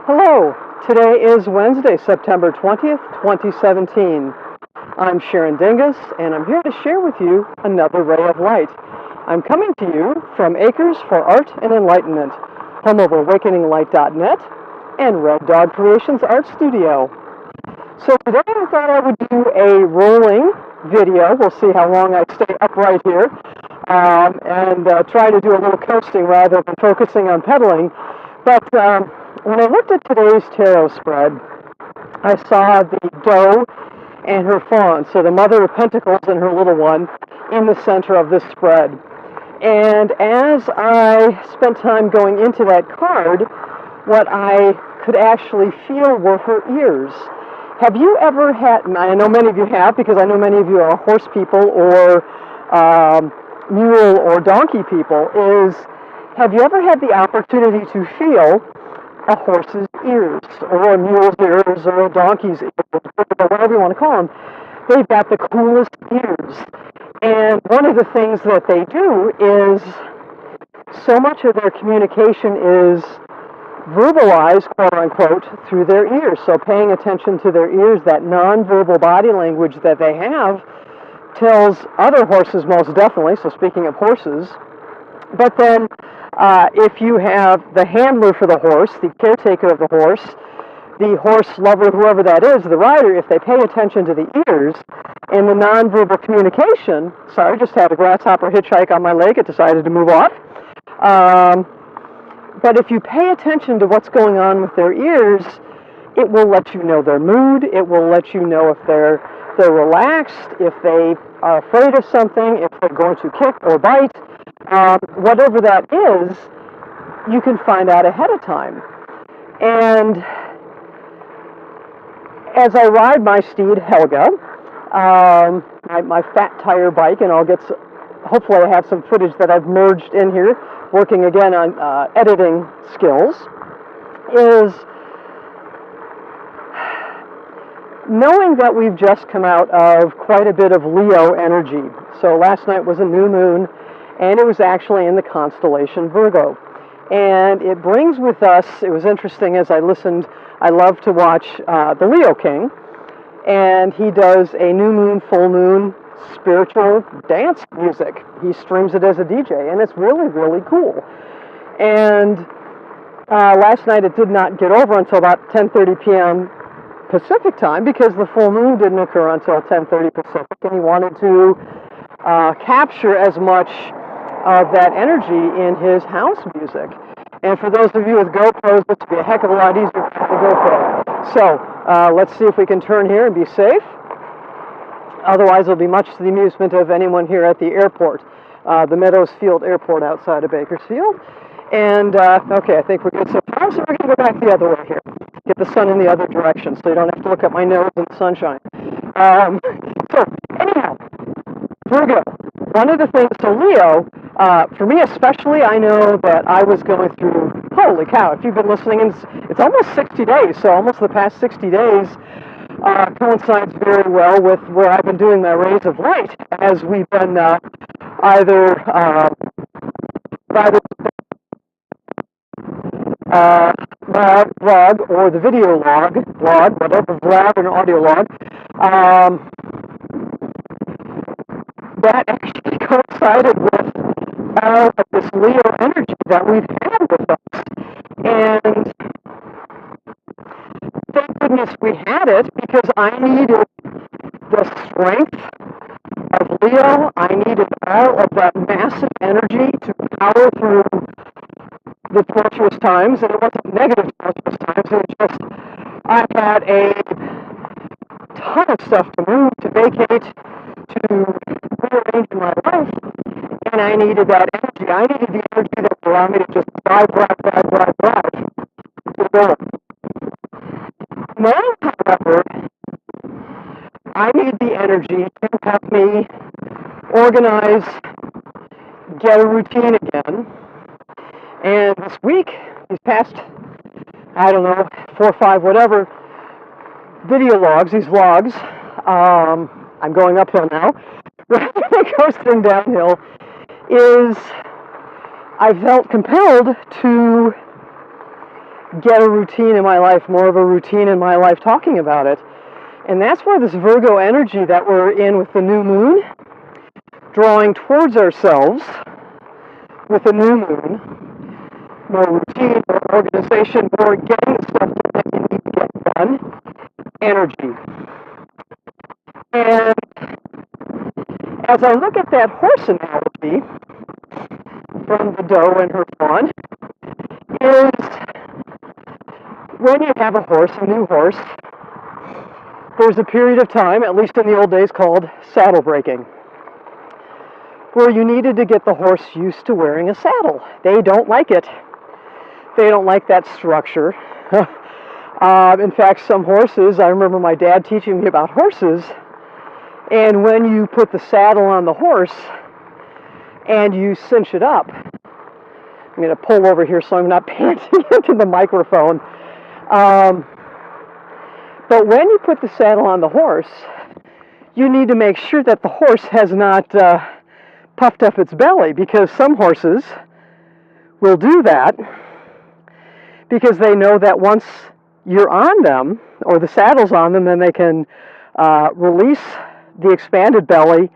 Hello, today is Wednesday, September 20th, 2017. I'm Sharon Dingus, and I'm here to share with you another ray of light. I'm coming to you from Acres for Art and Enlightenment, home of AwakeningLight.net and Red Dog Creations Art Studio. So today I thought I would do a rolling video. We'll see how long I stay upright here, and try to do a little coasting rather than focusing on pedaling. But when I looked at today's tarot spread, I saw the doe and her fawn, so the Mother of Pentacles and her little one, in the center of this spread. And as I spent time going into that card, what I could actually feel were her ears. Have you ever had, and I know many of you have, because I know many of you are horse people or mule or donkey people, have you ever had the opportunity to feel a horse's ears, or a mule's ears, or a donkey's ears, or whatever you want to call them? They've got the coolest ears. And one of the things that they do is, so much of their communication is verbalized, quote unquote, through their ears. So paying attention to their ears, that nonverbal body language that they have, tells other horses most definitely, so speaking of horses. But then if you have the handler for the horse, the caretaker of the horse lover, whoever that is, the rider, if they pay attention to the ears and the nonverbal communication, sorry, just had a grasshopper hitchhike on my leg, it decided to move off. But if you pay attention to what's going on with their ears, it will let you know their mood, it will let you know if they're relaxed, if they are afraid of something, if they're going to kick or bite. Whatever that is, you can find out ahead of time. And as I ride my steed, Helga, my fat tire bike, and hopefully I have some footage that I've merged in here, working again on editing skills, is knowing that we've just come out of quite a bit of Leo energy. So last night was a new moon, and it was actually in the constellation Virgo. And it brings with us, it was interesting as I listened, I love to watch the Leo King, and he does a new moon, full moon, spiritual dance music. He streams it as a DJ, and it's really, really cool. And last night it did not get over until about 10:30 p.m. Pacific time, because the full moon didn't occur until 10:30 Pacific, and he wanted to capture as much of that energy in his house music. And for those of you with GoPros, this would be a heck of a lot easier with the GoPro. So let's see if we can turn here and be safe. Otherwise, it'll be much to the amusement of anyone here at the airport, the Meadows Field Airport outside of Bakersfield. And, okay, I think we're good so far, so we're going to go back the other way here. Get the sun in the other direction, so you don't have to look at my nose in the sunshine. So, anyhow, Virgo, one of the things, so Leo, for me especially, I know that I was going through, holy cow, if you've been listening, it's almost 60 days, so almost the past 60 days coincides very well with where I've been doing my rays of light, as we've been either vlog or the video log, whatever, vlog and audio log, that actually coincided with all of this Leo energy that we've had with us. And thank goodness we had it, because I needed the strength of Leo. I needed all of that massive energy to power through the torturous times, and it wasn't negative torturous times, it was just, I had a ton of stuff to move, to vacate, to rearrange in my life, and I needed that energy. I needed the energy that would allow me to just drive to the goal. Now, however, I need the energy to help me organize, get a routine again. And this week, these past, I don't know, 4 or 5, whatever, video logs, these vlogs, I'm going uphill now, coasting downhill, is I felt compelled to get a routine in my life, more of a routine in my life talking about it. And that's where this Virgo energy that we're in with the new moon, drawing towards ourselves with the new moon, more routine, more organization, more getting the stuff that you need to get done, energy. And as I look at that horse analogy from the doe and her fawn, is when you have a horse, a new horse, there's a period of time, at least in the old days, called saddle breaking, where you needed to get the horse used to wearing a saddle. They don't like it. They don't like that structure. In fact, some horses, I remember my dad teaching me about horses, and when you put the saddle on the horse and you cinch it up, I'm going to pull over here so I'm not panting into the microphone. But when you put the saddle on the horse, you need to make sure that the horse has not puffed up its belly, because some horses will do that because they know that once you're on them, or the saddle's on them, then they can release the expanded belly,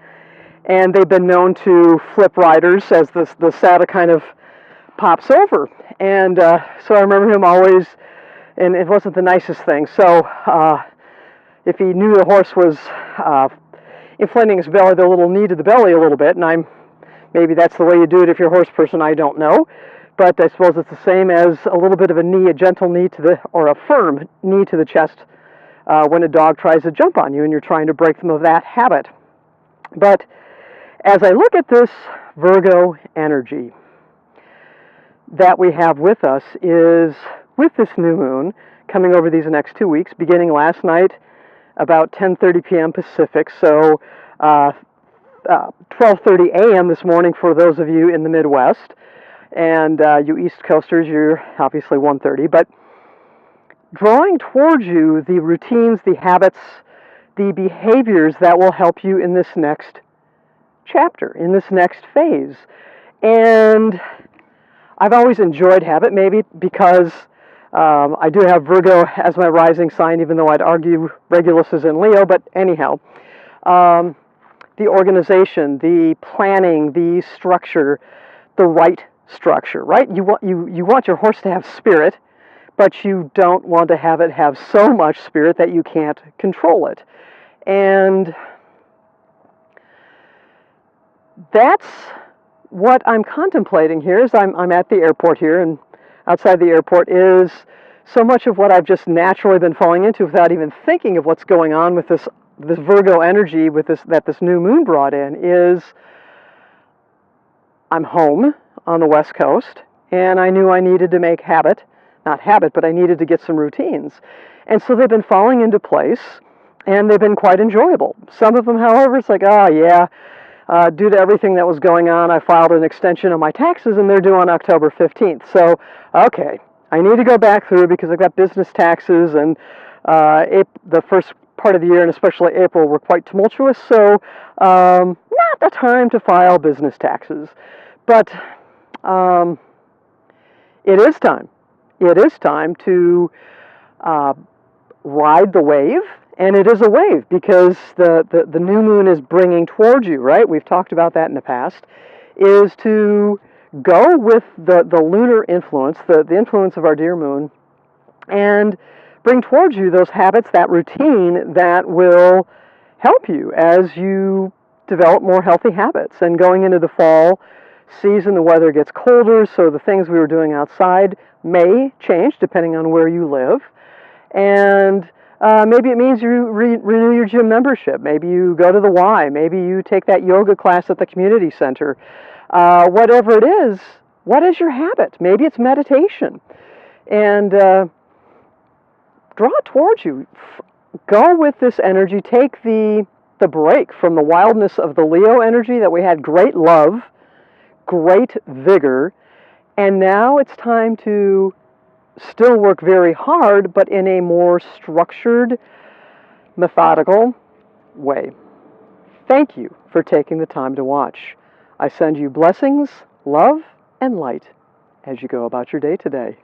and they've been known to flip riders as the saddle kind of pops over. And so I remember him always, and it wasn't the nicest thing. So if he knew the horse was inflating his belly, the little knee to the belly a little bit, and maybe that's the way you do it if you're a horse person, I don't know. But I suppose it's the same as a little bit of a knee, a gentle knee or a firm knee to the chest when a dog tries to jump on you and you're trying to break them of that habit. But as I look at this Virgo energy that we have with us, is with this new moon coming over these next 2 weeks, beginning last night about 10:30 p.m. Pacific, so 12:30 a.m. this morning for those of you in the Midwest, and you East Coasters, you're obviously 1:30, but drawing towards you the routines, the habits, the behaviors that will help you in this next chapter, in this next phase. And I've always enjoyed habit, maybe because I do have Virgo as my rising sign, even though I'd argue Regulus is in Leo, but anyhow, the organization, the planning, the structure, the right structure, right? You want your horse to have spirit, but you don't want to have it have so much spirit that you can't control it. And that's what I'm contemplating here as I'm at the airport here, and outside the airport is so much of what I've just naturally been falling into without even thinking of what's going on with this Virgo energy that this new moon brought in. Is I'm home on the West Coast, and I knew I needed to make but I needed to get some routines. And so they've been falling into place, and they've been quite enjoyable. Some of them, however, it's like, due to everything that was going on, I filed an extension on my taxes, and they're due on October 15th. So, okay, I need to go back through because I've got business taxes, and the first part of the year, and especially April, were quite tumultuous, so not the time to file business taxes. But it is time. It is time to ride the wave, and it is a wave because the new moon is bringing towards you, right? We've talked about that in the past, is to go with the lunar influence, the influence of our dear moon, and bring towards you those habits, that routine that will help you as you develop more healthy habits. And going into the fall season, the weather gets colder, so the things we were doing outside may change depending on where you live. And maybe it means you renew your gym membership. Maybe you go to the Y. Maybe you take that yoga class at the community center. Whatever it is, what is your habit? Maybe it's meditation. And draw it towards you. Go with this energy. Take the break from the wildness of the Leo energy that we had great love, great vigor, and now it's time to still work very hard, but in a more structured, methodical way. Thank you for taking the time to watch. I send you blessings, love, and light as you go about your day today.